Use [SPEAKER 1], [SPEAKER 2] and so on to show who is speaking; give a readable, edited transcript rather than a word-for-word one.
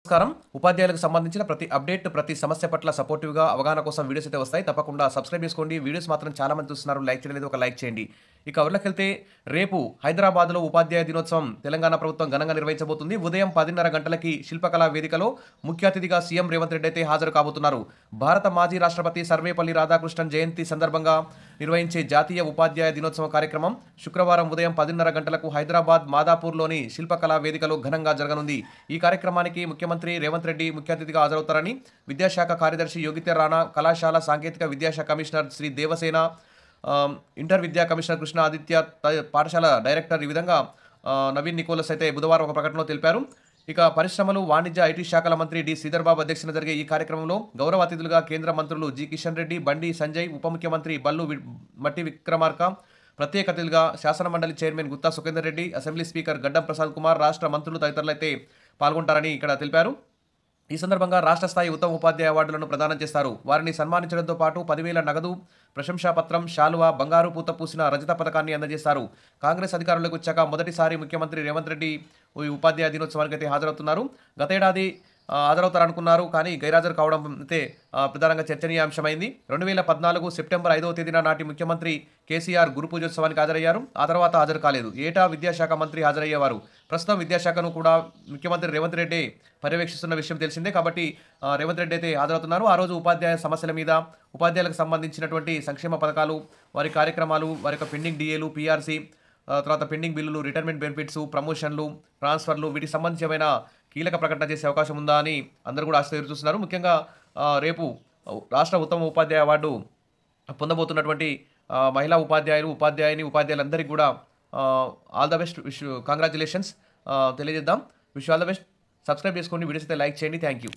[SPEAKER 1] నమస్కారం. ఉపాధ్యాయులకు సంబంధించిన ప్రతి అప్డేట్, ప్రతి సమస్య పట్ల సపోర్టివ్‌గా అవగాహన కోసం వీడియోస్ అయితే వస్తాయి. తప్పకుండా సబ్స్క్రైబ్ చేసుకోండి. వీడియోస్ మాత్రం చాలా మంది చూస్తున్నారు. లైక్ చేయడం లేదు. ఒక లైక్ చేయండి. ఇక వివరాలకెళ్తే రేపు హైదరాబాద్‌లో ఉపాధ్యాయ దినోత్సవం తెలంగాణ ప్రభుత్వం ఘనంగా నిర్వహించబోతుంది. ఉదయం 10:30 గంటలకి శిల్పకళా వేదికలో ముఖ్య అతిథిగా సీఎం రేవంత్ రెడ్డి అయితే హాజరు కాబోతున్నారు. భారత మాజీ రాష్ట్రపతి సర్వేపల్లి రాధాకృష్ణన్ జయంతి సందర్భంగా నిర్వహించే జాతీయ ఉపాధ్యాయ దినోత్సవ కార్యక్రమం శుక్రవారం ఉదయం 10:30 గంటలకు హైదరాబాద్ మాదాపూర్‌లోని శిల్పకళా వేదికలో ఘనంగా జరగనుంది. ఈ కార్యక్రమానికి ముఖ్యమంత్రి రేవంత్ రెడ్డి ముఖ్య అతిథిగా హాజరవుతారని విద్యాశాఖ కార్యదర్శి యోగిత రాణా, కళాశాల సాంకేతిక విద్యాశాఖ కమిషనర్ శ్రీ దేవసేన, ఇంటర్ విద్యా కమిషనర్ కృష్ణ ఆదిత్య, పాఠశాల డైరెక్టర్ ఈ విధంగా నవీన్ నికోలస్ అయితే బుధవారం ఒక ప్రకటనలో తెలిపారు. ఇక పరిశ్రమలు, వాణిజ్య, ఐటీ శాఖల మంత్రి డి శ్రీధర్ బాబు అధ్యక్షతన జరిగే ఈ కార్యక్రమంలో గౌరవ అతిథులుగా కేంద్ర మంత్రులు జి కిషన్ రెడ్డి, బండి సంజయ్, ఉప ముఖ్యమంత్రి మట్టి విక్రమార్క, ప్రత్యేక అతిథులుగా శాసనమండలి chairman Gutta Sukhender Reddy, assembly speaker Gaddam Prasad Kumar, రాష్ట్ర మంత్రులు తదితరులు అయితే పాల్గొంటారని ఇక్కడ తెలిపారు. ఈ సందర్భంగా రాష్ట్ర స్థాయి ఉత్తమ ఉపాధ్యాయ అవార్డులను ప్రదానం చేస్తారు. వారిని సన్మానించడంతో పాటు 10,000 నగదు, ప్రశంసాపత్రం, శాలువా, బంగారు పూత పూసిన రజత పథకాన్ని అందజేస్తారు. కాంగ్రెస్ అధికారంలోకి వచ్చాక మొదటిసారి ముఖ్యమంత్రి రేవంత్ రెడ్డి ఈ ఉపాధ్యాయ దినోత్సవానికి అయితే హాజరవుతున్నారు. గతేడాది హాజరవుతారనుకున్నారు, కానీ గైరాజరు కావడం అయితే ప్రధానంగా చర్చనీయాంశమైంది. 2014 సెప్టెంబర్ 5వ తేదీన నాటి ముఖ్యమంత్రి కేసీఆర్ గురు పూజోత్సవానికి హాజరయ్యారు. ఆ తర్వాత హాజరు కాలేదు. ఏటా విద్యాశాఖ మంత్రి హాజరయ్యేవారు. ప్రస్తుతం విద్యాశాఖను కూడా ముఖ్యమంత్రి రేవంత్ రెడ్డి పర్యవేక్షిస్తున్న విషయం తెలిసిందే. కాబట్టి రేవంత్ రెడ్డి అయితే హాజరవుతున్నారు. ఆ రోజు ఉపాధ్యాయ సమస్యల మీద, ఉపాధ్యాయులకు సంబంధించినటువంటి సంక్షేమ పథకాలు, వారి కార్యక్రమాలు, వారి యొక్క పెండింగ్ డిఏలు, పీఆర్సీ, తర్వాత పెండింగ్ బిల్లులు, రిటైర్మెంట్ బెనిఫిట్స్, ప్రమోషన్లు, ట్రాన్స్ఫర్లు, వీటికి సంబంధించి ఏమైనా కీలక ప్రకటన చేసే అవకాశం ఉందా అని అందరూ కూడా ఆసక్తిగా ఎదురుచూస్తున్నారు. ముఖ్యంగా రేపు రాష్ట్ర ఉత్తమ ఉపాధ్యాయ అవార్డు పొందబోతున్నటువంటి మహిళా ఉపాధ్యాయులందరికీ కూడా ఆల్ ద బెస్ట్, కంగ్రాచులేషన్స్ తెలియజేద్దాం. Wish all the best. Subscribe చేసుకోండి. వీడియోస్ అయితే లైక్ చేయండి. Thank you.